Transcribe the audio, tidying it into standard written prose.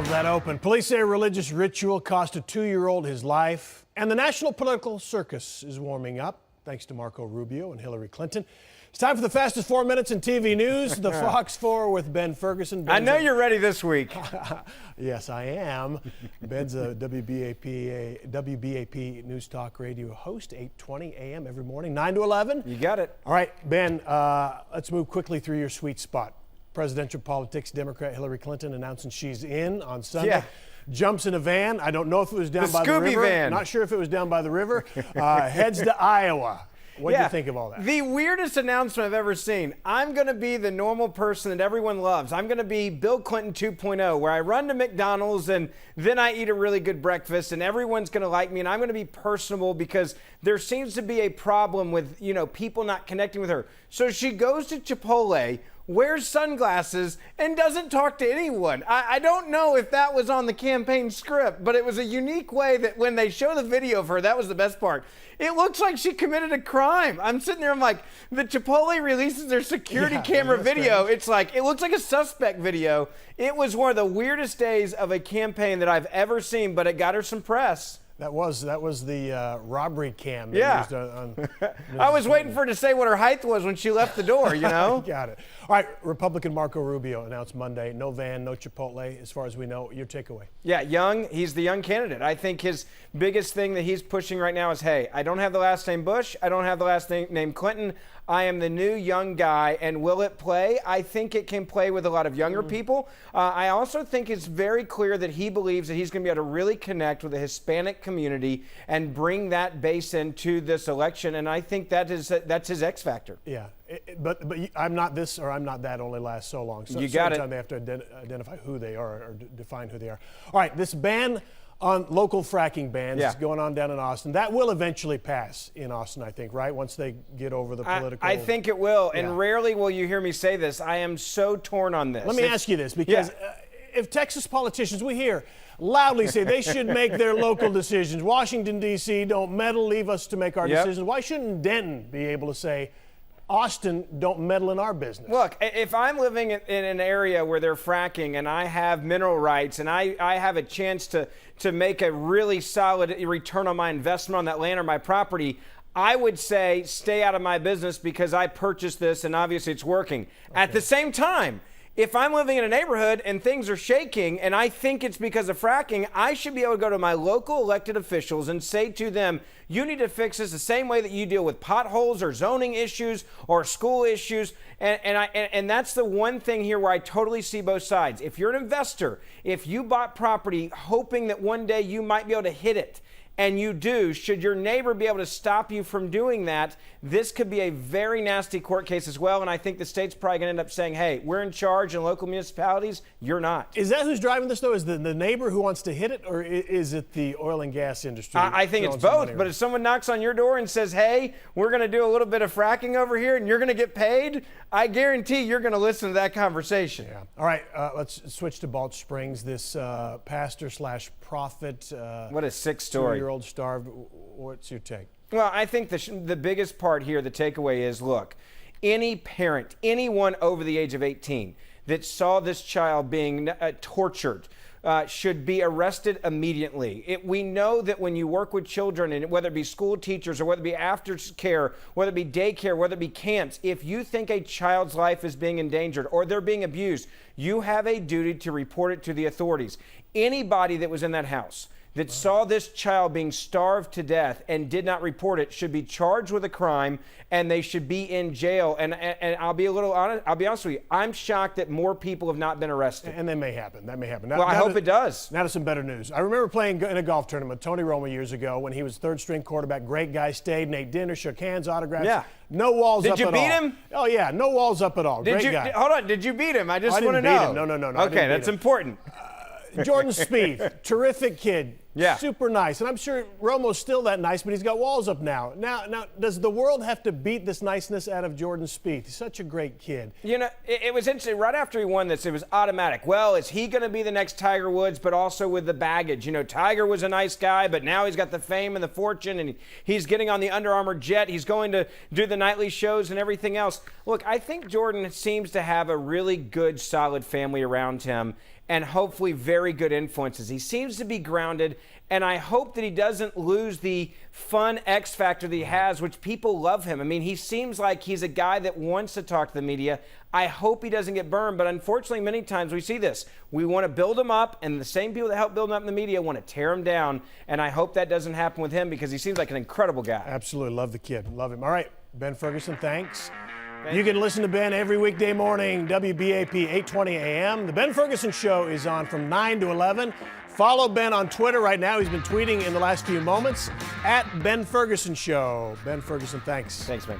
Love that open. Police say a religious ritual cost a 2-year-old his life, and the national political circus is warming up, thanks to Marco Rubio and Hillary Clinton. It's time for the fastest 4 minutes in TV news, the Fox 4 with Ben Ferguson. I know you're ready this week. Yes, I am. Ben's a WBAP News Talk Radio host, 8:20 a.m. every morning, 9 to 11. You got it. All right, Ben, let's move quickly through your sweet spot. Presidential politics, Democrat Hillary Clinton announcing she's in on Sunday. Yeah. Jumps in a van. I don't know if it was down by the Scooby river. van. Not sure if it was down by the river. Heads to Iowa. What do you think of all that? The weirdest announcement I've ever seen. I'm going to be the normal person that everyone loves. I'm going to be Bill Clinton 2.0, where I run to McDonald's and then I eat a really good breakfast and everyone's going to like me and I'm going to be personable because there seems to be a problem with, people not connecting with her. So she goes to Chipotle, wears sunglasses, and doesn't talk to anyone. I don't know if that was on the campaign script, but it was a unique way that when they show the video of her, that was the best part. It looks like she committed a crime. I'm sitting there, I'm like, the Chipotle releases their security camera video. It's like, it looks like a suspect video. It was one of the weirdest days of a campaign that I've ever seen, but it got her some press. That was the robbery cam. Yeah. I was waiting for her to say what her height was when she left the door, Got it. All right, Republican Marco Rubio announced Monday, no van, no Chipotle, as far as we know. Your takeaway? Yeah, he's the young candidate. I think his biggest thing that he's pushing right now is, hey, I don't have the last name Bush. I don't have the last name Clinton. I am the new young guy, and will it play? I think it can play with a lot of younger people. I also think it's very clear that he believes that he's going to be able to really connect with the Hispanic community and bring that base into this election, and I think that's his X factor. Yeah, but I'm not this or I'm not that only lasts so long. So you got it. They have to identify who they are or define who they are. All right, this ban on local fracking bans is going on down in Austin. That will eventually pass in Austin, I think, right? Once they get over the political... I think it will, and rarely will you hear me say this. I am so torn on this. Let me ask you this, because if Texas politicians, we hear loudly say they should make their local decisions. Washington, D.C., don't meddle, leave us to make our decisions. Why shouldn't Denton be able to say, Austin, don't meddle in our business? Look, if I'm living in an area where they're fracking and I have mineral rights and I have a chance to make a really solid return on my investment on that land or my property, I would say stay out of my business because I purchased this and obviously it's working. Okay. At the same time, if I'm living in a neighborhood and things are shaking and I think it's because of fracking, I should be able to go to my local elected officials and say to them, you need to fix this the same way that you deal with potholes or zoning issues or school issues. And that's the one thing here where I totally see both sides. If you're an investor, if you bought property hoping that one day you might be able to hit it, and you do, should your neighbor be able to stop you from doing that, this could be a very nasty court case as well. And I think the state's probably going to end up saying, hey, we're in charge in local municipalities. You're not. Is that who's driving this, though? Is the neighbor who wants to hit it, or is it the oil and gas industry? I think it's both. But if someone knocks on your door and says, hey, we're going to do a little bit of fracking over here and you're going to get paid, I guarantee you're going to listen to that conversation. Yeah. All right, let's switch to Balch Springs. This pastor/prophet. What a sick story. 2-year-old starved. What's your take? Well, I think the biggest part here, the takeaway is, look, any parent, anyone over the age of 18 that saw this child being tortured should be arrested immediately. We know that when you work with children, and whether it be school teachers or whether it be aftercare, whether it be daycare, whether it be camps, if you think a child's life is being endangered or they're being abused, you have a duty to report it to the authorities. Anybody that was in that house that saw this child being starved to death and did not report it should be charged with a crime, and they should be in jail. And I'll be honest with you, I'm shocked that more people have not been arrested. And that may happen. Now, well, I hope it does. Now to some better news. I remember playing in a golf tournament with Tony Romo years ago when he was third-string quarterback. Great guy, stayed, and ate dinner, shook hands, autographs. Yeah. No walls up at all. Did you beat him? Oh, yeah, no walls up at all. Great guy. Hold on, did you beat him? I just want to know. I didn't beat him. No. Okay, that's important. Jordan Spieth, terrific kid. Yeah. Super nice. And I'm sure Romo's still that nice, but he's got walls up now. Now, does the world have to beat this niceness out of Jordan Spieth? He's such a great kid. It was interesting. Right after he won this, it was automatic. Well, is he going to be the next Tiger Woods, but also with the baggage? Tiger was a nice guy, but now he's got the fame and the fortune, and he's getting on the Under Armour jet. He's going to do the nightly shows and everything else. Look, I think Jordan seems to have a really good, solid family around him. and hopefully very good influences. He seems to be grounded, and I hope that he doesn't lose the fun X factor that he has, which people love him. I mean, he seems like he's a guy that wants to talk to the media. I hope he doesn't get burned, but unfortunately, many times we see this. We want to build him up, and the same people that help build him up in the media want to tear him down, and I hope that doesn't happen with him because he seems like an incredible guy. Absolutely. Love the kid. Love him. All right, Ben Ferguson, thanks. You can listen to Ben every weekday morning, WBAP 8:20 a.m. The Ben Ferguson Show is on from 9 to 11. Follow Ben on Twitter right now. He's been tweeting in the last few moments at Ben Ferguson Show. Ben Ferguson, thanks. Thanks, man.